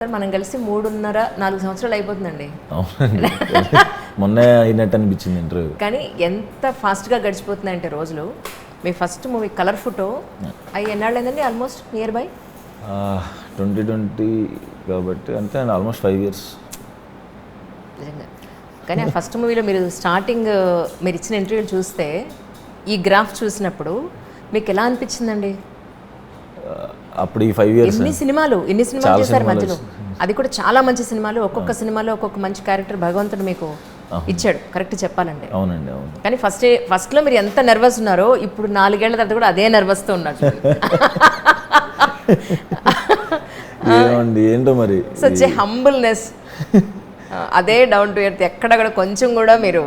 Sir మనం కలిసి 3.5-4 సంవత్సరాలు అయిపోతుందండి. అవునండి, మొన్నే అయినట్టు అనిపించింది ఇంటర్వ్యూ. కానీ ఎంత ఫాస్ట్గా గడిచిపోతున్నాయంటే రోజులు. మీ ఫస్ట్ మూవీ కలర్ ఫోటో అవి ఎన్నాళ్ళైందండి? ఆల్మోస్ట్ నియర్ బై 2020 కాబట్టి అంతే అండి, ఆల్మోస్ట్ 5 years. నిజంగా. కానీ ఆ ఫస్ట్ మూవీలో మీరు స్టార్టింగ్ మీరు ఇచ్చిన ఇంటర్వ్యూలు చూస్తే ఈ గ్రాఫ్ చూసినప్పుడు మీకు ఎలా అనిపించిందండి? అప్పుడు ఈ 5 years ఎన్ని సినిమాలు చేశారు మధ్యలో, అది కూడా చాలా మంచి సినిమాలు. ఒక్కొక్క సినిమాలో ఒక్కొక్క మంచి క్యారెక్టర్ భగవంతుడు మీకు ఇచ్చాడు, కరెక్ట్ చెప్పాలంటే. అవునండి, అవును. కానీ ఫస్ట్లో మీరు ఎంత నర్వస్ ఉన్నారో ఇప్పుడు 4 ఏళ్ల తర్వాత కూడా అదే నర్వస్తో ఉన్నట్టు. ఏంటో మరి సచ్ ఏ హంబుల్నెస్, అదే డౌన్ టు ఎర్త్. ఎక్కడ కూడా కొంచెం కూడా మీరు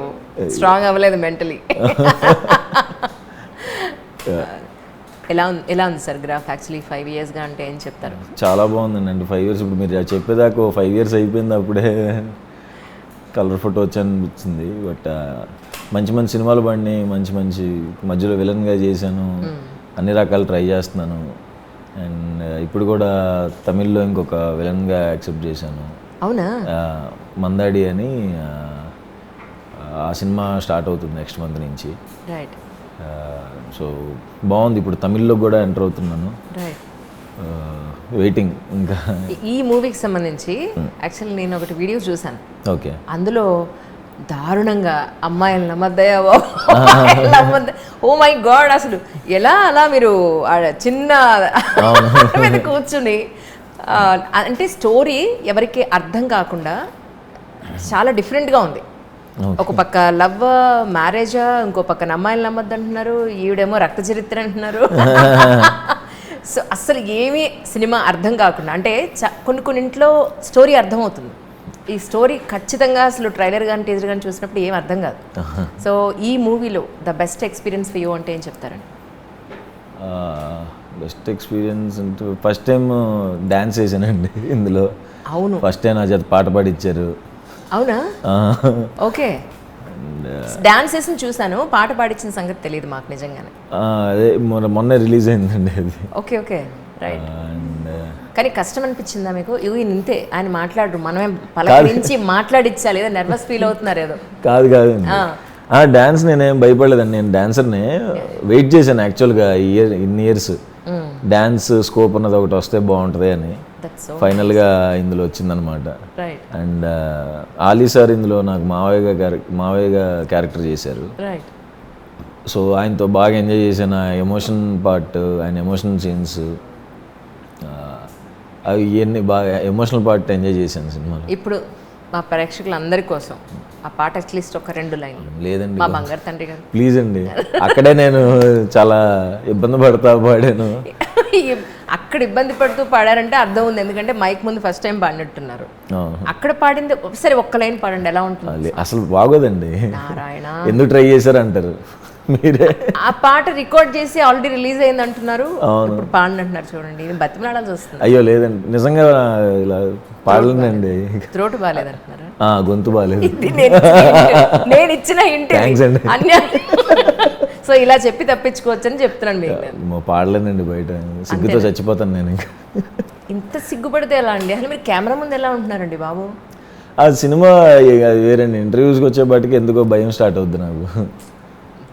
స్ట్రాంగ్ అవ్వలేదు మెంటలీ. ఎలా ఉంది సార్ గ్రాఫ్ యాక్చువల్లీ 5 yearsగా అంటే ఏం చెప్తారు? చాలా బాగుందండి 5 years. ఇప్పుడు మీరు చెప్పేదాకా 5 years అయిపోయింది, అప్పుడే కలర్ ఫోటో వచ్చి అనిపించింది. బట్ మంచి మంచి సినిమాలు పడినాయి, మంచి మధ్యలో విలన్గా చేశాను, అన్ని రకాలు ట్రై చేస్తున్నాను. అండ్ ఇప్పుడు కూడా తమిళ్లో ఇంకొక విలన్గా యాక్సెప్ట్ చేశాను. అవునా? మందాడి అని ఆ సినిమా స్టార్ట్ అవుతుంది నెక్స్ట్ మంత్ నుంచి. రైట్. సో బాగుంది, ఇప్పుడు తమిళ్లో కూడా ఎంటర్ అవుతున్నాను. రైట్. వెయిటింగ్. ఇంకా ఈ మూవీకి సంబంధించి యాక్చువల్లీ నేను ఒకటి వీడియో చూశాను. ఓకే. అందులో దారుణంగా అమ్మాయిలు నమ్మద్దయా, ఓ మై గాడ్, అసలు ఎలా అలా మీరు చిన్న మీద కూర్చుని అంటే స్టోరీ ఎవరికి అర్థం కాకుండా చాలా డిఫరెంట్గా ఉంది. ఒక పక్క లవ్ మ్యారేజా, ఇంకో పక్కన అమ్మాయిలు నమ్మద్దు అంటున్నారు, ఈవిడేమో రక్త చరిత్ర అంటున్నారు. సో అసలు ఏమీ సినిమా అర్థం కాకుండా, అంటే కొన్ని ఇంట్లో స్టోరీ అర్థమవుతుంది, ఈ స్టోరీ ఖచ్చితంగా అసలు ట్రైలర్ కానీ టీజర్ కానీ చూసినప్పుడు ఏం అర్థం కాదు. సో ఈ మూవీలో the best experience for you అంటే ఏం చెప్తారండి? బెస్ట్ ఎక్స్పీరియన్స్ అంటే ఫస్ట్ టైం డ్యాన్స్ చేశానండి ఇందులో. అవును, ఫస్ట్ టైం నా చేత పాట పాడిచ్చారు. అవునా? ఓకే. డాన్స్ చేసి చూసాను, పాట పాడించిన సంగతి తెలియదు మాకు నిజంగానే. అదే మొన్న రిలీజ్ అయిందండి అది. Okay okay, right. కానీ కష్టం అనిపించిందా మీకు? ఇవి ఇంతే ఆయన మాట్లాడరు, మనమే పలకరించి మాట్లాడిచ్చాలి, ఏదో నర్వస్ ఫీల్ అవుతున్నారు ఏదో. కాదు డాన్స్ నేనేం భయపడలేదండి, నేను డాన్సర్ని వెయిట్ చేశాను యాక్చువల్గా ఇన్ని ఇయర్స్. డాన్స్ స్కోప్ అన్నది ఒకటి వస్తే బాగుంటుంది అని ఫైనల్గా ఇందులో వచ్చిందనమాట. అండ్ ఆలీ సార్ ఇందులో నాకు మావయ్యగా క్యారెక్టర్ చేశారు. సో ఆయనతో బాగా ఎంజాయ్ చేశాను. ఆ ఎమోషన్ పార్ట్, ఆయన ఎమోషనల్ సీన్స్ అవి ఇవన్నీ బాగా ఎమోషనల్ పార్ట్ ఎంజాయ్ చేశాను సినిమాలో. ఇప్పుడు మా ప్రేక్షకులందరి కోసం ఆ పాట అట్లీస్ట్ ఒక 2 లైన్లు. లేదండి, మా బంగారు తండ్రి గారు ప్లీజ్ అండి. అక్కడే నేను చాలా ఇబ్బంది పడతా పాడాను. అక్కడ ఇబ్బంది పడుతూ పాడారంటే అర్థం ఉంది, ఎందుకంటే మైక్ ముందు ఫస్ట్ టైం పాడినట్టున్నారు. అక్కడ పాడింది సరే ఒక్క లైన్ పాడండి, ఎలా ఉంటుంది? అసలు బాగోదండి, నారాయణ ఎందుకు ట్రై చేశారు అంటారు మీరే. ఆ పాట రికార్డ్ చేసి ఆల్రెడీ రిలీజ్ అయింది అంటున్నారు, ఇప్పుడు పాడండి అంటున్నారు. చూడండి, బతిమలాడాల్సి వస్తుంది. అయ్యో లేదండి, నిజంగా ఇలా పాడలేనండి. త్రోటు బాగాలేదు అంటున్నారా? గొంతు బాగాలేదు. నేను ఇచ్చిన ఇంటి సో ఇలా చెప్పి తప్పించుకోవచ్చు అని చెప్తున్నాను మీకు. పాడలేనండి, బయట సిగ్గుతో చచ్చిపోతాను నేను. ఇంకా ఇంత సిగ్గుపడితే ఎలా అండి? అసలు మీరు కెమెరా ముందు ఎలా ఉంటున్నారండి బాబు? ఆ సినిమా వేరండి, ఇంటర్వ్యూస్కి వచ్చేపాటికి ఎందుకో భయం స్టార్ట్ అవుద్ది నాకు.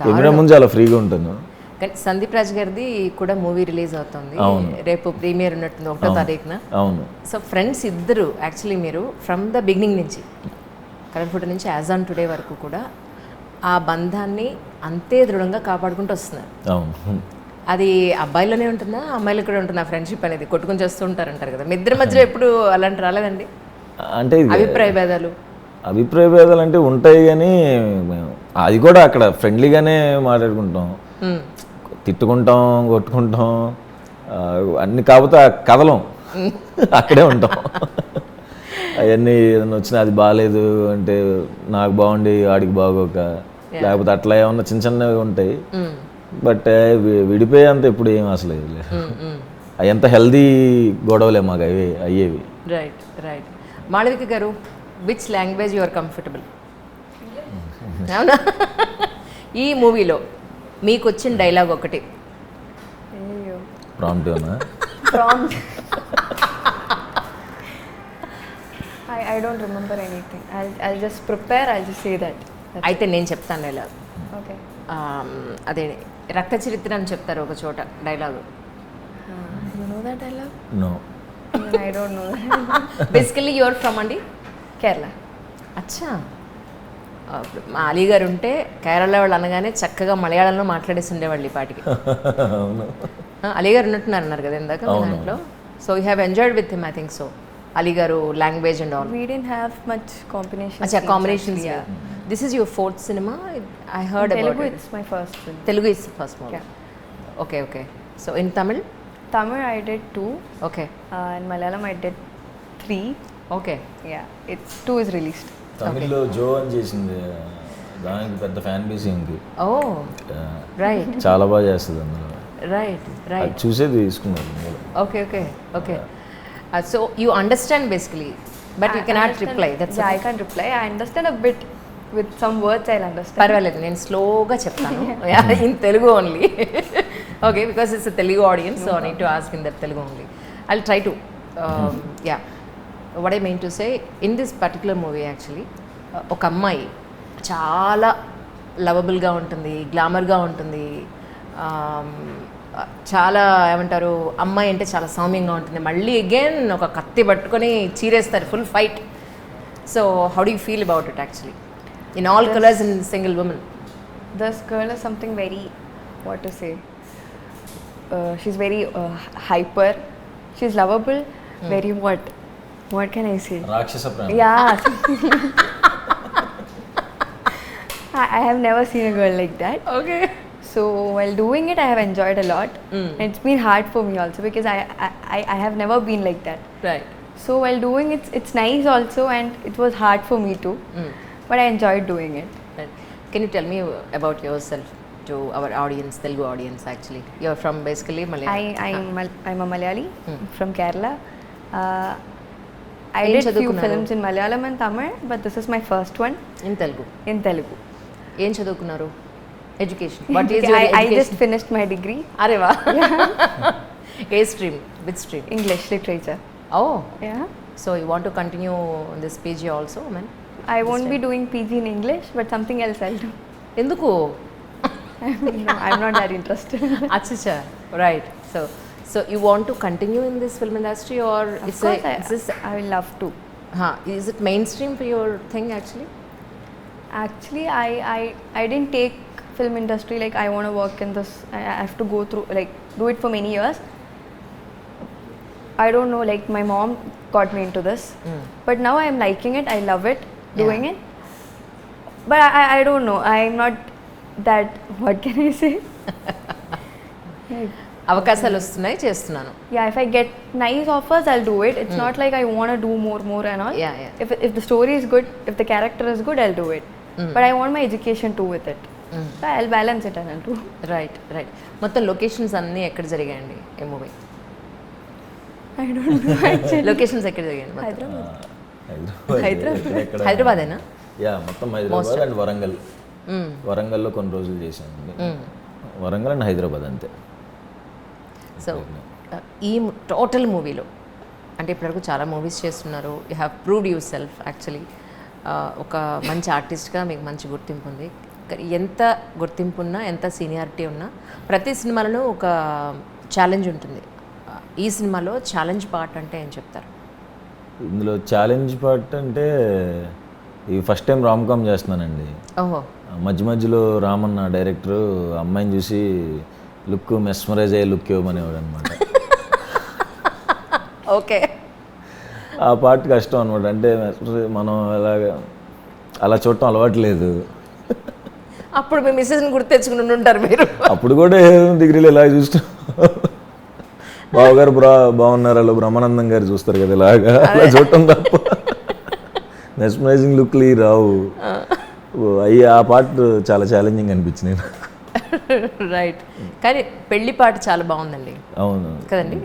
కెమెరా ముందు చాలా ఫ్రీగా ఉంటాను. కానీ సందీప్ రాజ్ గారిది కూడా మూవీ రిలీజ్ అవుతుంది రేపు, ప్రీమియర్ ఉన్నట్టుంది 1వ తారీఖున. అవును. సో ఫ్రెండ్స్ ఇద్దరు యాక్చువల్లీ మీరు ఫ్రమ్ ద బిగినింగ్ నుంచి కలర్ ఫోటో నుంచి యాజ్ ఆన్ టుడే వరకు కూడా ఆ బంధాన్ని అంతే దృఢంగా కాపాడుకుంటూ వస్తున్నారు. అవును. అది అబ్బాయిలోనే ఉంటుందా, అమ్మాయిలు కూడా ఉంటుందా ఫ్రెండ్షిప్ అనేది? కొట్టుకుని చేస్తూ ఉంటారంటారు కదా, మీ ఇద్దరి మధ్యలో ఎప్పుడు అలాంటి రాలేదండి? అంటే అభిప్రాయ భేదాలు అంటే ఉంటాయి, కానీ అది కూడా అక్కడ ఫ్రెండ్లీగానే మాట్లాడుకుంటాం, తిట్టుకుంటాం, కొట్టుకుంటాం అన్ని. కాకపోతే ఆ కథలం అక్కడే ఉంటాం. అవన్నీ ఏదైనా వచ్చినా అది బాగాలేదు అంటే నాకు బాగుండి ఆడికి బాగోక, లేకపోతే అట్లా ఏమన్నా చిన్నవి ఉంటాయి. బట్ విడిపోయేంత ఎప్పుడు ఏం అసలు అవి ఎంత హెల్దీ గొడవలే మాకు అయ్యేవి. Right right. మాళవిక గారు, which language you are comfortable? అవునా? ఈ మూవీలో మీకు వచ్చిన డైలాగ్ ఒకటి. Prompt I don't remember anything. I'll just prepare. I'll just say that. అయితే నేను చెప్తాను డైలాగ్. Okay. అదే రక్త చరిత్ర అని చెప్తారు ఒక చోట dialogue. You know that dialogue? No. Even I don't know that. Basically your from అండి Kerala. అచ్చా. మా అలీ గారు ఉంటే కేరళ వాళ్ళు అనగానే చక్కగా మలయాళంలో మాట్లాడేసి ఉండేవాళ్ళు ఈ పాటికి. అవును. అలీ గారు ఉన్నట్టున్నారు అన్నారు కదా ఇందాక మీ దాంట్లో. So you have enjoyed with him I think so. Ali గారు language and all. We didn't have much combination. అచ్చా scenes combinations. actually, yeah. This is your fourth cinema I heard Telugu, about it. it's my first film. Telugu is first movie. Yeah. Okay okay. So in Tamil? Tamil I did 2. Okay In Malayalam I did 3. Okay. Yeah, it's 2 is released. తమిళ్లో జో అని చేసింది, దానికి పెద్ద fan base ఇంకి. ఓ right చాలా బాగా చేస్తుంది అందులో. రైట్ అది రైట్. చూసే తీసుకున్నారు మీరు. Okay okay okay. So you understand basically but you cannot understand- reply. That's Yeah, I can't reply. I understand a bit. With some words I'll understand. పర్వాలేదు, నేను స్లోగా చెప్తాను in Telugu only. Okay, because it's Telugu audience, so need to ask in that Telugu only. I try to yeah what I mean to say in this particular movie actually ఒక అమ్మాయి చాలా లవబుల్గా ఉంటుంది, గ్లామర్గా ఉంటుంది, చాలా ఏమంటారు అమ్మాయి అంటే చాలా సౌమ్యంగా ఉంటుంది. మళ్ళీ అగైన్ ఒక కత్తి పట్టుకొని చీరేస్తారు, full fight. So how do you feel about it actually in all colors in single woman? This girl is something very, what to say, she's very hyper, she's lovable, very what can I say? రాక్షస ప్రేమ. Yeah. I have never seen a girl like that. Okay. So while doing it, I have enjoyed a lot. And it's been hard for me also because I have never been like that. Right. So while doing it, it's nice also, and it was hard for me too. But I enjoyed doing it. Right. Can you tell me about yourself to our audience, Telugu audience actually? You're from basically Malayalam. I'm a Malayali from Kerala. I Em did few chadukunnaru? films in Malayalam and Tamil, but this is my first one In Telugu. in Telugu. ఏం చదువుకున్నారు? Education. What is your I education? just finished my degree, అరే వా. ఏ stream? Which stream? English literature. Oh. Yeah. So you want to continue this PG also, man? I won't be doing PG in English, but something else I'll do. ఎందుకు? No, I'm not that interested. అచ్చా right. So you want to continue in this film industry or Of course, I will love to. Is it mainstream for your thing actually? Actually, I didn't take film industry like I want to work in this. I have to go through like do it for many years. I don't know. Like my mom got me into this, but now I am liking it. I love it doing it. But I don't know. I'm not that. What can I say? Like, అవకాశాలు వస్తున్నాయి, చేస్తున్నాను. yeah, if I get nice offers, I'll do it. It's not like I want to do more and all. Yeah, yeah. If the story is good, if the character is good, I'll do it. But I want my education too with it. So I'll balance it and I'll do. Right right. మొత్తం locations అన్నీ ఎక్కడ జరిగాయండి ఈ movie? I don't know actually. Locations ఎక్కడ జరిగాయండి మొత్తం? Hyderabad. హైదరాబాదేనా? Yeah, మొత్తం Hyderabad and Warangal. వరంగల్లో కొన్ని రోజులు చేశాను. వరంగల్ అండ్ హైదరాబాద్ అంతే. సో ఈ టోటల్ మూవీలో అంటే ఇప్పటివరకు చాలా మూవీస్ చేస్తున్నారు. You have proved your self actually. ఒక మంచి ఆర్టిస్ట్గా మీకు మంచి గుర్తింపు ఉంది. ఎంత గుర్తింపు ఉన్నా, ఎంత సీనియారిటీ ఉన్నా, ప్రతి సినిమాలో ఒక ఛాలెంజ్ ఉంటుంది. ఈ సినిమాలో ఛాలెంజ్ పార్ట్ అంటే ఏం చెప్తారు? ఇందులో ఛాలెంజ్ పార్ట్ అంటే ఈ ఫస్ట్ టైం రామ్ కామ్ చేస్తున్నానండి. ఓహో. మధ్య మధ్యలో రామన్న డైరెక్టరు అమ్మాయిని చూసి లుక్ మెస్మరైజ్ అయ్యే లుక్ ఇవ్వమనేవాడు అనమాట. ఓకే. ఆ పార్ట్ కష్టం అనమాట. అంటే మనం అలా చూడటం అలవాట్లేదు. అప్పుడు మీ మిస్సెస్ని గుర్తు తెచ్చుకుని ఉంటారు మీరు. అప్పుడు కూడా డిగ్రీలో ఇలా చూస్తాం. బావగారు బాగున్నారు, అలా బ్రహ్మానందం గారు చూస్తారు కదా, ఇలాగా అలా చూడటం తప్ప మెస్మరైజింగ్ లుక్లు రావు. అయ్యి ఆ పార్ట్ చాలా ఛాలెంజింగ్ అనిపించింది నాకు. రైట్. కానీ పెళ్లి పాట చాలా బాగుందండి. అవును కదండి.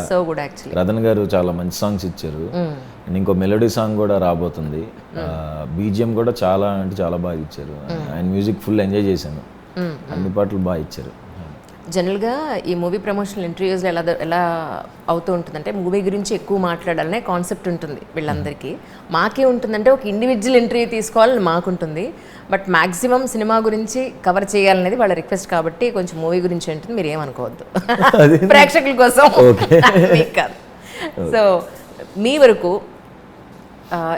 So good actually. రతన్ గారు చాలా మంచి సాంగ్స్ ఇచ్చారు. అండ్ ఇంకో మెలోడీ సాంగ్ కూడా రాబోతుంది. బీజిఎం కూడా చాలా అంటే చాలా బాగా ఇచ్చారు. ఆయన మ్యూజిక్ ఫుల్ ఎంజాయ్ చేశాను. అన్ని పాటలు బాగా ఇచ్చారు. జనరల్గా ఈ మూవీ ప్రమోషనల్ ఇంటర్వ్యూస్లో ఎలా అవుతూ ఉంటుందంటే మూవీ గురించి ఎక్కువ మాట్లాడాలనే కాన్సెప్ట్ ఉంటుంది వీళ్ళందరికీ. మాకే ఉంటుందంటే ఒక ఇండివిజువల్ ఇంటర్వ్యూ తీసుకోవాలని మాకుంటుంది, బట్ మ్యాక్సిమం సినిమా గురించి కవర్ చేయాలనేది వాళ్ళ రిక్వెస్ట్ కాబట్టి కొంచెం మూవీ గురించి ఉంటుంది, మీరు ఏమనుకోవద్దు ప్రేక్షకుల కోసం మీకు కాదు. సో మీ వరకు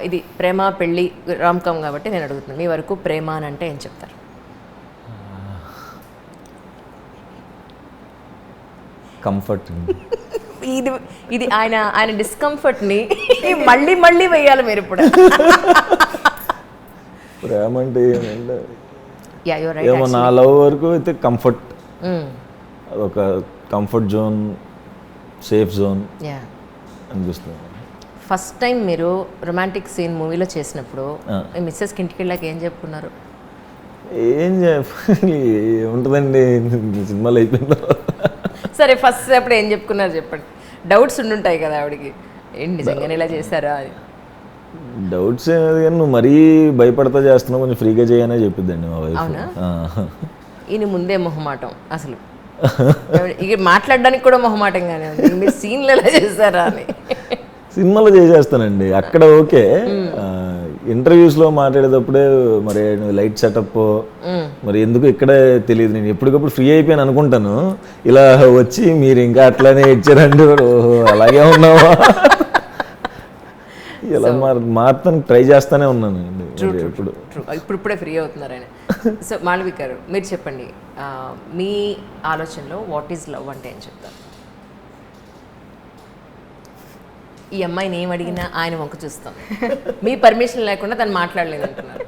ఇది ప్రేమ పెళ్ళి రామ్కామ్ కాబట్టి నేను అడుగుతున్నాను, మీ వరకు ప్రేమ అని అంటే ఏం చెప్తారు? కంఫర్ట్. ఇది ఆయన డిస్కంఫర్ట్ని మళ్ళీ మళ్ళీ వేయాలి మీరు ఇప్పుడు. ప్రేమ అంటే ఏమంటే యా యు ఆర్ రైట్. ఏమో నా లవ్ వరకు అయితే కంఫర్ట్, అదొక comfort zone, safe zone yeah అనిపిస్తుంది. ఫస్ట్ టైం మీరు రొమాంటిక్ సీన్ మూవీలో చేసినప్పుడు మీ మిస్సెస్కి ఇంటికి వెళ్ళాక ఏం చెప్పుకున్నారు? ఏం ఉంటుందండి సినిమాలు అయిపోయిందో. సరే ఫస్ట్ అప్పుడు ఏం చెప్పుకున్నారు చెప్పండి. డౌట్స్ ఉండుంటాయి కదా ఆవిడకి, ఏంటి నిజంగానే ఇలా చేశారా అని. డౌట్స్ ఏమది కానీ నువ్వు మరీ భయపడతా చేస్తున్నావు, కొంచెం ఫ్రీగా చేయనే చెప్పిద్దండి మా వైఫ్. అవునా? ఈయన ముందే మొహమాటం అసలు, ఇక మాట్లాడడానికి కూడా మొహమాటంగానే ఉంది, మీరు సీన్లు ఎలా చేశారా అని. సినిమాలో చేసేస్తానండి అక్కడ ఓకే, ఇంటర్వ్యూస్లో మాట్లాడేటప్పుడే మరి లైట్ సెటప్ మరి ఎందుకు ఇక్కడే తెలియదు. నేను ఎప్పటికప్పుడు ఫ్రీ అయిపోయాను అనుకుంటాను, ఇలా వచ్చి మీరు ఇంకా అట్లానే ఇచ్చారండి, ఓహో అలాగే ఉన్నావా, ఇలా మాత్రం ట్రై చేస్తానే ఉన్నాను ఎప్పుడు. ఇప్పుడే ఫ్రీ అవుతున్నారు ఆయన. సో మాళవిక గారు మీరు చెప్పండి, మీ ఆలోచనలో వాట్ ఈజ్ లవ్ అంటే ఏం చెప్తారు? ఈ అమ్మాయిని ఏం అడిగినా ఆయన వంక చూస్తాం, మీ పర్మిషన్ లేకుండా తను మాట్లాడలేదు అంటున్నారు.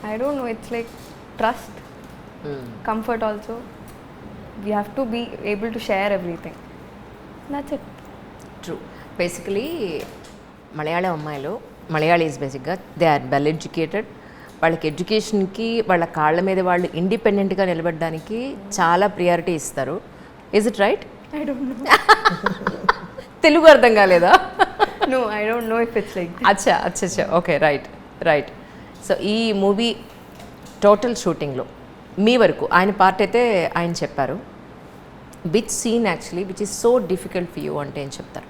I don't know, it's like trust, comfort also. We have to be able to share everything. That's it. True. Basically Malayalam అమ్మాయిలు, మలయాళీస్ బేసిక్గా దే ఆర్ వెల్ ఎడ్యుకేటెడ్, వాళ్ళకి ఎడ్యుకేషన్కి వాళ్ళ కాళ్ళ మీద వాళ్ళు ఇండిపెండెంట్గా నిలబడడానికి చాలా ప్రియారిటీ ఇస్తారు. Is it right? I don't know. Telugu అర్థం కాలేదా? No, I don't know if it's like that. అచ్చా ఓకే, రైట్. సో ఈ మూవీ టోటల్ షూటింగ్లో మీ వరకు ఆయన పార్ట్ అయితే ఆయన చెప్పారు, which scene actually which is so difficult for you అంటే ఏం చెప్తారు?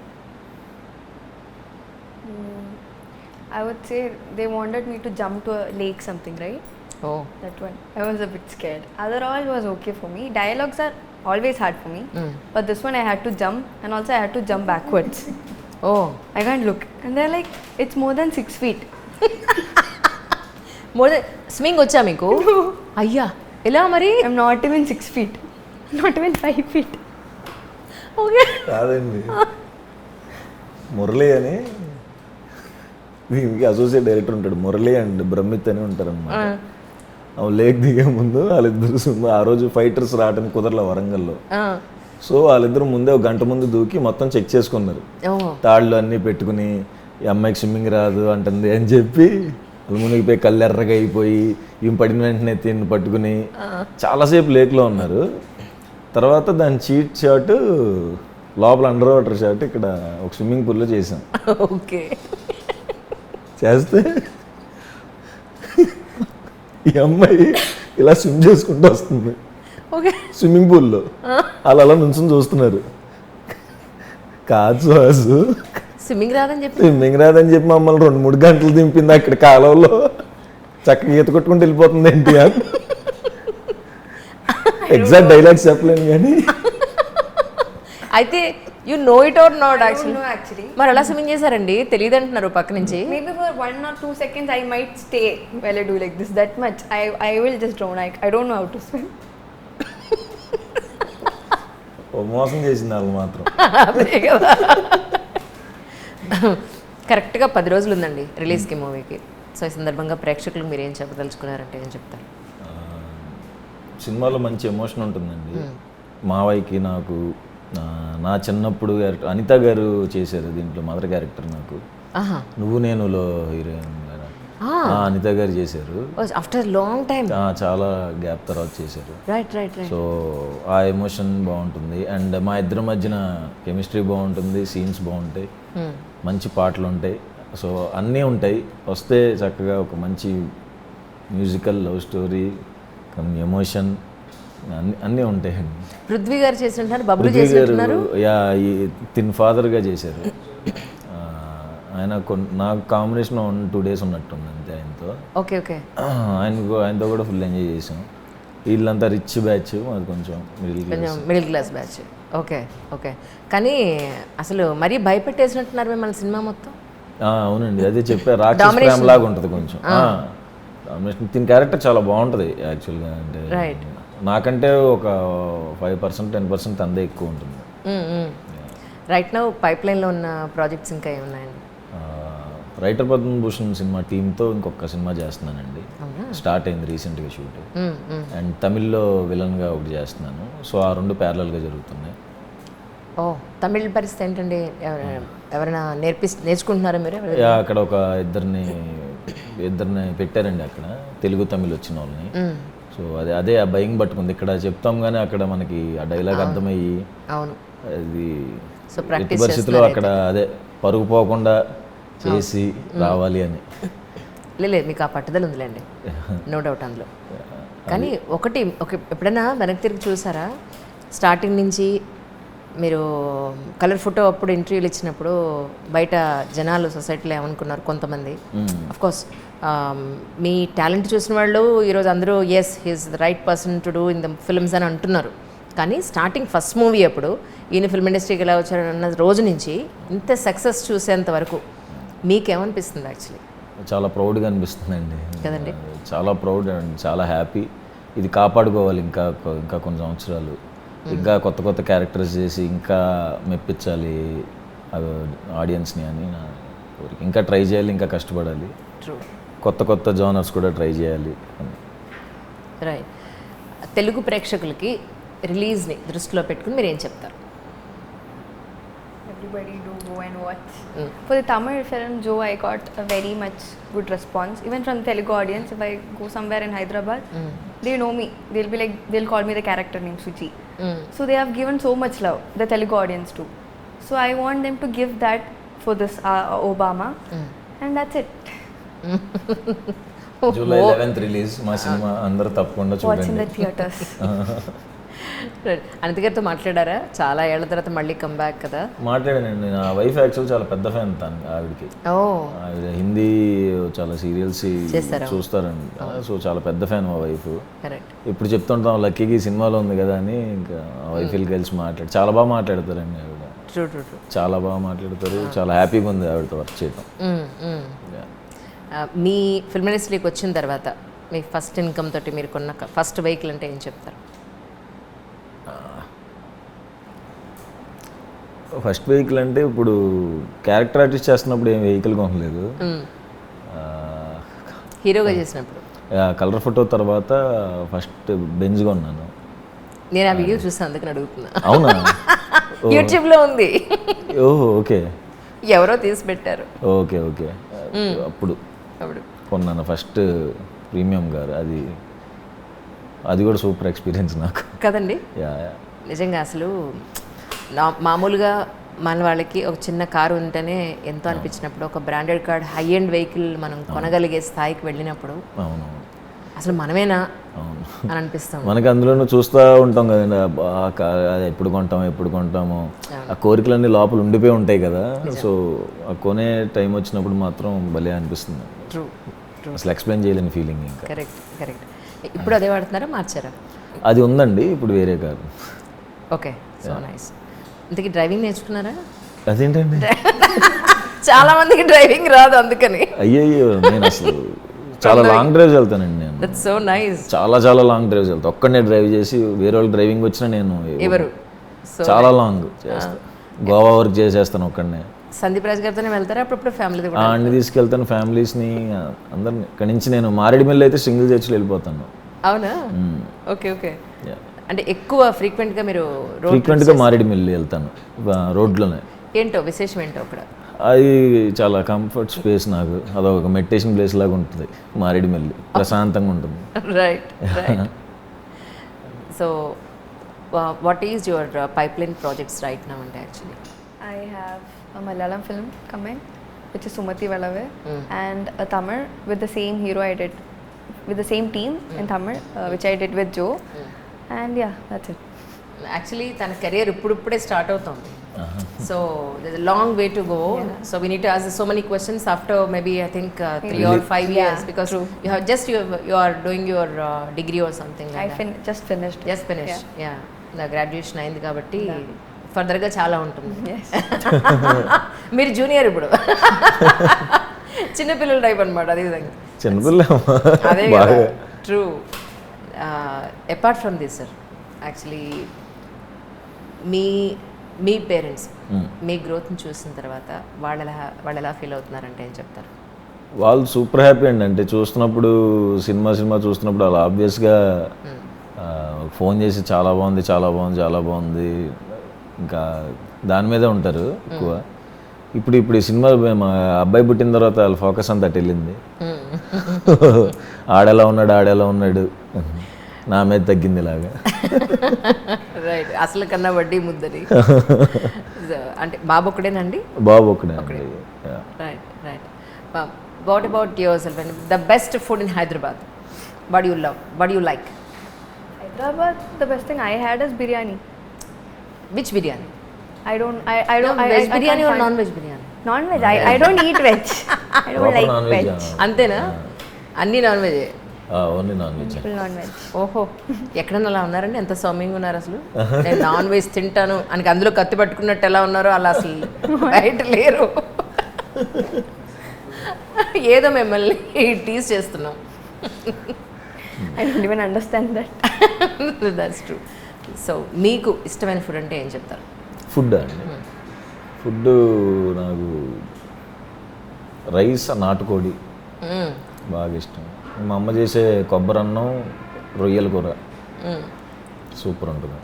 I would say they wanted me to jump to a lake something, right? Oh. That one. I was a bit scared. Other all was okay for me. Dialogues are always hard for me. But this one I had to jump, and also I had to jump backwards. Oh. I can't look. And they're like, it's more than 6 feet. Swing వచ్చా మీకు? అయ్యా ఎలా మరి? I'm not even 6 feet. Not even 5 feet. Okay. కాదండి, మురళి అని దీనికి associate director ఉంటాడు, Murali and Brahmith అని ఉంటారు అనమాట. లేక్ దిగే ముందు వాళ్ళిద్దరు ఆ రోజు ఫైటర్స్ రావడానికి కుదరలే వరంగల్లో, సో వాళ్ళిద్దరు ముందే ఒక గంట ముందు దూకి మొత్తం చెక్ చేసుకున్నారు, తాళ్ళు అన్నీ పెట్టుకుని ఈ అమ్మాయికి స్విమ్మింగ్ రాదు అంటుంది అని చెప్పి వాళ్ళు మునిగిపోయి కళ్ళు ఎర్రగా అయిపోయి ఈమె పడిన వెంటనే తిని పట్టుకుని చాలాసేపు లేక్లో ఉన్నారు. తర్వాత దాని చీట్ షాట్ లోపల అండర్ వాటర్ షాట్ ఇక్కడ ఒక స్విమ్మింగ్ పూల్లో చేసాం. ఓకే. చేస్తే ఈ అమ్మాయి ఇలా స్విమ్ చేసుకుంటూ వస్తుంది స్విమ్మింగ్ పూల్లో, వాళ్ళు అలా నుంచుని చూస్తున్నారు. కాదు సుహాసు, స్విమ్మింగ్ రాదని చెప్పి మమ్మల్ని 2-3 గంటలు దింపింది అక్కడ కాలంలో, చక్కగా ఈత కొట్టుకుంటూ వెళ్ళిపోతుంది ఏంటి అని. ఎగ్జాక్ట్ డైలాగ్స్ చెప్పలేను కానీ అయితే you know it or not actually. మరి అలా స్విమ్మింగ్ చేశారండి, తెలియదు అంటున్నారు పక్క నుంచి. Maybe for 1 or 2 seconds I might stay while I do like this. That much I will just drown. I don't know how to swim. మోసం చేసింది వాళ్ళు మాత్రం. కరెక్ట్గా 10 రోజులు ఉందండి రిలీజ్కి మూవీకి. సో ఈ సందర్భంగా ప్రేక్షకులకు మీరు ఏం చెప్పదలుచుకున్నారంటే ఏం చెప్తారు? సినిమాలో మంచి ఎమోషన్ ఉంటుందండి. మావయ్యకి నాకు నా చిన్నప్పుడు అనిత గారు చేశారు దీంట్లో మదర్ క్యారెక్టర్ నాకు. నువ్వు నేనులో హీరోయిన్ అనిత గారు చేశారు. ఆఫ్టర్ లాంగ్ టైం, చాలా గ్యాప్ తర్వాత చేశారు. సో ఆ ఎమోషన్ బాగుంటుంది అండ్ మా ఇద్దరి మధ్యన కెమిస్ట్రీ బాగుంటుంది, సీన్స్ బాగుంటాయి, మంచి పాటలు ఉంటాయి. సో అన్నీ ఉంటాయి. వస్తే చక్కగా ఒక మంచి మ్యూజికల్ లవ్ స్టోరీ, ఎమోషన్ అన్నీ ఉంటాయండి. పృథ్వీ గారు చేసినట్టు బబ్లు పృథ్వీ గారు చేసినట్టున్నారు. ఈ తిన్ ఫాదర్గా చేశారు. ఆయన నాకు కాంబినేషన్ 1-2 days ఉన్నట్టుంది అంతే ఆయనతో. Okay okay. ఆయనతో కూడా ఫుల్ ఎంజాయ్ చేసాం. వీళ్ళంతా రిచ్ బ్యాచ్, అది కొంచెం middle class batch. Okay okay. కానీ అసలు మరీ భయపెట్టేసినట్టున్నారు మిమ్మల్ని సినిమా మొత్తం. అవునండి, అదే చెప్పారు, రాక్షస ప్రేమ లాగా ఉంటుంది కొంచెం. డామినేషన్ దీని క్యారెక్టర్ చాలా బాగుంటుంది యాక్చువల్గా. అంటే నాకంటే ఒక 5% 10% అందే ఎక్కువ ఉంటుంది. రైట్ నౌ పైప్ లైన్లో ఉన్న ప్రాజెక్ట్స్ ఇంకా ఏమున్నాయండి? రైటర్ పద్మభూషణ్ సినిమా టీంతో ఇంకొక సినిమా చేస్తున్నానండి. స్టార్ట్ అయింది రీసెంట్గా షూట్. అండ్ తమిళ్లో విలన్గా ఒకటి చేస్తున్నాను. సో ఆ 2 ప్యారలల్గా జరుగుతున్నాయి. ఓ, తమిళ పరిస్థితి ఏంటండి? ఎవరైనా నేర్చుకుంటున్నారా మీరు? అక్కడ ఒక ఇద్దరిని పెట్టారండి అక్కడ, తెలుగు తమిళ్ వచ్చిన వాళ్ళని. సో అదే ఆ భయం పట్టుకుంది. ఇక్కడ చెప్తాం కానీ అక్కడ మనకి ఆ డైలాగ్ అర్థమయ్యి, అవును, అది ఎట్టి పరిస్థితిలో అక్కడ అదే పరుగు పోకుండా చేసి రావాలి అని. లేదు, మీకు ఆ పట్టుదల ఉందిలేండి, నో డౌట్ అందులో. కానీ ఎప్పుడైనా వెనక్కి తిరిగి చూసారా? స్టార్టింగ్ నుంచి మీరు కలర్ ఫోటో అప్పుడు ఇంటర్వ్యూలు ఇచ్చినప్పుడు బయట జనాలు సొసైటీలో ఏమనుకున్నారు కొంతమంది? అఫ్కోర్స్ మీ టాలెంట్ చూసిన వాళ్ళు ఈరోజు అందరూ yes he's the right person to do in the films అని అంటున్నారు. కానీ స్టార్టింగ్ ఫస్ట్ మూవీ అప్పుడు ఈయన ఫిల్మ్ ఇండస్ట్రీకి ఎలా వచ్చారన్న రోజు నుంచి ఇంత సక్సెస్ చూసేంత వరకు మీకేమనిపిస్తుంది? యాక్చువల్లీ చాలా ప్రౌడ్గా అనిపిస్తుందండి కదండి. చాలా ప్రౌడ్ అండ్ చాలా హ్యాపీ. ఇది కాపాడుకోవాలి ఇంకా కొన్ని సంవత్సరాలు, ఇంకా కొత్త క్యారెక్టర్స్ చేసి ఇంకా మెప్పించాలి ఆడియన్స్ని అని నా కోరిక. ఇంకా ట్రై చేయాలి, ఇంకా కష్టపడాలి, కొత్త జోనర్స్ కూడా ట్రై చేయాలి. రైట్. తెలుగు ప్రేక్షకులకి రిలీజ్ని దృష్టిలో పెట్టుకుని మీరు ఏం చెప్తారు? Everybody do go and watch. For the Tamil film, Joe, I got a very much good response. Even from Telugu audience, if I go somewhere in Hyderabad, they know me. They'll call me the character name Suchi. So they have given so much love, the Telugu audience too. So I want them to give that for this Obama, and that's it. July 11th release మా cinema, అందరూ తప్పకుండా చూడండి. Watch in the theaters. Anitha గారితో మాట్లాడారా? చాలా ఏళ్ల తర్వాత మళ్ళీ కంబ్యాక్ కదా. మాట్లాడానండి. నా వైఫ్ యాక్చువల్ చాలా పెద్ద ఫ్యాన్ ఆవిడకి. ఆవిడ హిందీ చాలా సీరియల్స్ చూస్తారండి. సో చాలా పెద్ద ఫ్యాన్ మా వైఫ్. ఇప్పుడు చెప్తుంటాం లక్కీకి ఈ సినిమాలో ఉంది కదా అని. ఇంకా వైఫ్ కలిసి చాలా బాగా మాట్లాడతారండి ఆవిడ. చాలా బాగా మాట్లాడతారు. చాలా హ్యాపీగా ఉంది ఆవిడతో వర్క్ చేయడం. మీ ఫిల్మ్ ఇండస్ట్రీకి వచ్చిన తర్వాత మీ ఫస్ట్ ఇన్కమ్ తోటి మీరు కొన్న ఫస్ట్ వెహికల్ అంటే ఏం చెప్తారు? ఫస్ట్ వెహికల్ అంటే ఇప్పుడు క్యారెక్టర్ ఆర్టిస్ట్ చేస్తున్నప్పుడు ఏం వెహికల్ కొనలేదు. హీరోగా చేసినప్పుడు కలర్ ఫోటో తర్వాత ఫస్ట్ బెంజ్ కొన్నాను. నేను ఆ వీడియో చూసాను, అందుకని అడుగుతున్నా. అవునా? యూట్యూబ్లో ఉంది. ఓహో, ఓకే. ఎవరో తీసి పెట్టారు. ఓకే. అప్పుడు కొన్నాను ఫస్ట్ ప్రీమియం కార్. అది కూడా సూపర్ ఎక్స్పీరియన్స్ నాకు కదండి. నిజంగా అసలు మామూలుగా మన వాళ్ళకి ఒక చిన్న కారు ఉంటేనే ఎంతో అనిపించినప్పుడు ఒక branded card high end vehicle మనం కొనగలిగే స్థాయికి వెళ్ళినప్పుడు అసలు మనమేనా అని అనిపిస్తాం. మనకి అందులోనూ చూస్తూ ఉంటాం కదండి, ఎప్పుడు కొంటాము, ఆ కోరికలన్నీ లోపల ఉండిపోయి ఉంటాయి కదా. సో ఆ కొనే టైం వచ్చినప్పుడు మాత్రం భలే అనిపిస్తుంది. అసలు ఎక్స్ప్లెయిన్ చేయలేని ఫీలింగ్. ఇంకా కరెక్ట్. ఇప్పుడు అదే వాడుతున్నారా, మార్చారా? అది ఉందండి, ఇప్పుడు వేరే కారు. Okay, so nice. ఇంతకీ డ్రైవింగ్ నేర్చుకున్నారా? అదేంటండి, చాలా మందికి డ్రైవింగ్ రాదు, అందుకని. అయ్యో, నేను అసలు చాలా లాంగ్ డ్రైవ్స్ వెళ్తానండి నేను. That's so nice. చాలా లాంగ్ డ్రైవ్స్ వెళ్తాను. ఒక్కడనే డ్రైవ్ చేసి వేరే వాళ్ళు డ్రైవింగ్ వచ్చినా నేను చాలా లాంగ్ చేస్తాను. గోవా వరకు చేసేస్తాను ఒక్కడనే. సందీప్ రాజ్ గారితోనే వెళ్తారా అప్పుడప్పుడు? ఫ్యామిలీ అన్ని తీసుకెళ్తాను, ఫ్యామిలీస్ని అందరిని. ఇక్కడ నుంచి నేను మారేడుమిల్లి అయితే సింగిల్ చర్చిలో వెళ్ళిపోతాను. అవునా? ఓకే. అంటే ఎక్కువ ఫ్రీక్వెంట్గా మీరు మారేడుమిల్లి వెళ్తాను రోడ్లోనే. ఏంటో విశేషం ఏంటో అక్కడ? అది చాలా కంఫర్ట్ స్పేస్ నాకు. అదొక మెడిటేషన్ ప్లేస్ లాగా ఉంటుంది మారేడుమిల్లి, ప్రశాంతంగా ఉంటుంది. Right. So what is your pipeline projects right now? అంటే actually I have a Malayalam film coming, which is Sumati Valave, and a Tamil with the same hero I did, with the same team in Tamil, which I did with Joe. And yeah, that's it. Actually తన career ఇప్పుడిప్పుడే start అవుతుంది. So there's a long way to go. So we need to ask so many questions after maybe I think 3 or 5 years, because you have just you are doing your degree or something like that. Just finished. Just finished. Yeah. The graduation అయింది కాబట్టి further గా చాలా ఉంటుంది. Yes. మీరు junior ఇప్పుడు. చిన్నపిల్లల type అన్నమాట అదే విధంగా. చిన్నపిల్ల అదే కదా. True. Apart from this sir, actually మీ పేరెంట్స్ మీ గ్రోత్ని చూసిన తర్వాత వాళ్ళు ఎలా ఫీల్ అవుతున్నారంటే ఏం చెప్తారు? వాళ్ళు సూపర్ హ్యాపీ అండి. అంటే చూస్తున్నప్పుడు సినిమా చూస్తున్నప్పుడు వాళ్ళు ఆబ్వియస్గా ఫోన్ చేసి చాలా బాగుంది ఇంకా దాని మీదే ఉంటారు ఎక్కువ. ఇప్పుడు ఈ సినిమా మా అబ్బాయి పుట్టిన తర్వాత వాళ్ళ ఫోకస్ అంతా అటు వెళ్ళింది. ఆడెలా ఉన్నాడు నా మీద తగ్గింది ఇలాగా. రైట్. అసలు కన్నా వడ్డీ ముద్దని. అంటే బాబు ఒకడేనండి? బాబు ఒకడే. Right. What about your self and the best food in Hyderabad? What you love, what you like? Hyderabad, the best thing I had is biryani. Which biryani? I don't. Veg I biryani can't or find- non-veg biryani? Non-veg. I don't eat veg. I don't like veg. అంతేనా? అన్నీ non veg? Only non veg. Full non-veg. ఓహో, ఎక్కడన్నా అలా ఉన్నారండి? ఎంత సౌమ్యంగా ఉన్నారు అసలు. నేను నాన్ వెజ్ తింటాను అని అందులో కత్తి పట్టుకున్నట్టు ఎలా ఉన్నారో అలా అసలు బయట లేరు. ఏదో మిమ్మల్ని టీజ్ చేస్తున్నాం. I don't even understand that. That's true. So మీకు ఇష్టమైన ఫుడ్ అంటే ఏం చెప్తారు? ఫుడ్ అండి, ఫుడ్ నాకు రైస్, నాటుకోడి బాగా ఇష్టం. మా అమ్మ చేసే కొబ్బరి అన్నం, రొయ్యల కూర సూపర్ ఉంటుంది,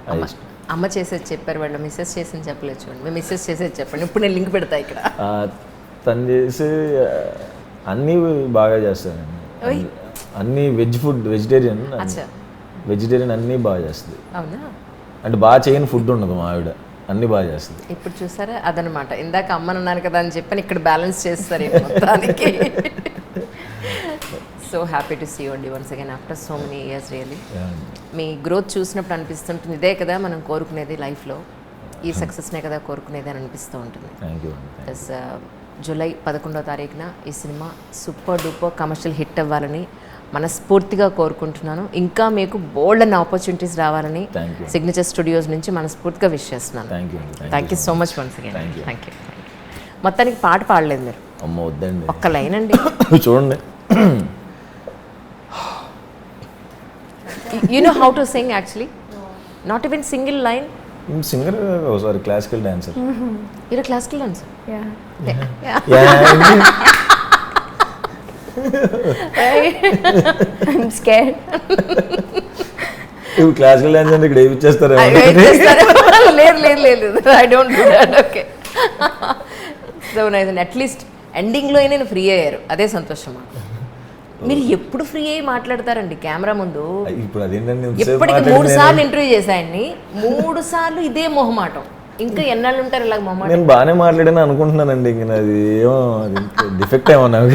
అది ఇష్టం. అమ్మ చేసేది చెప్పారు, వాళ్ళు మిస్సెస్ చేసింది చెప్పలేదు చూడండి. మేము మిస్సెస్ చేసేది చెప్పండి, ఇప్పుడు నేను లింక్ పెడతా ఇక్కడ. తను చేసి అన్నీ బాగా చేస్తానండి. అన్నీ వెజిటేరియన్ అన్నీ బాగా చేస్తుంది. అవునా? అంటే బాగా చేయని ఫుడ్ ఉండదు మా ఆవిడ, అన్నీ బాగా చేస్తుంది. ఇప్పుడు చూసారా, అదనమాట. ఇందాక అమ్మని అన్నాను కదా అని చెప్పని ఇక్కడ బ్యాలెన్స్ చేస్తారు మొత్తానికి. So happy to see you అండి once again after so many years. Really మీ గ్రోత్ చూసినప్పుడు అనిపిస్తుంటుంది, ఇదే కదా మనం కోరుకునేది లైఫ్లో, ఈ సక్సెస్నే కదా కోరుకునేది అని అనిపిస్తూ ఉంటుంది. Thank you. ప్లస్ జూలై 11వ తారీఖున ఈ cinema super duper commercial hit అవ్వాలని మనస్ఫూర్తిగా కోరుకుంటున్నాను. ఇంకా మీకు బోల్డ్ అండ్ ఆపర్చునిటీస్ రావాలని సిగ్నేచర్ స్టూడియోస్ నుంచి మనస్ఫూర్తిగా విష్ చేస్తున్నాను. Thank you so much once again. Thank you. మొత్తానికి పాట పాడలేదు మీరు? అమ్మ వద్దండి, ఒక్క లైన్ అండి. చూడండి. You know how to sing actually? Not even single line. Singer, sorry classical dancer. you're a classical dancer? Yeah. I'm scared. ఇప్పుడు క్లాసికల్ డాన్స్ అంటే ఇక్కడ ఏమి ఇచ్చేస్తారు? లేదు, I don't do that. Okay, so nice. At least ఎండింగ్లో నేను free అయ్యారు, అదే సంతోషం. మీరు ఎప్పుడు ఫ్రీ అయ్యి మాట్లాడతారండి కెమెరా ముందు? ఇప్పుడు అదేంటండి, ఇప్పటికి 3 సార్లు ఇంటర్వ్యూ చేశాయండి, 3 సార్లు ఇదే మొహమాటం. ఇంకా ఎన్నాళ్ళు ఉంటారు ఇలా మొహమాటం? నేను బాగానే మాట్లాడాను అనుకుంటున్నానండి, ఇంక అది ఏమో డిఫెక్ట్ ఏమో నాకు.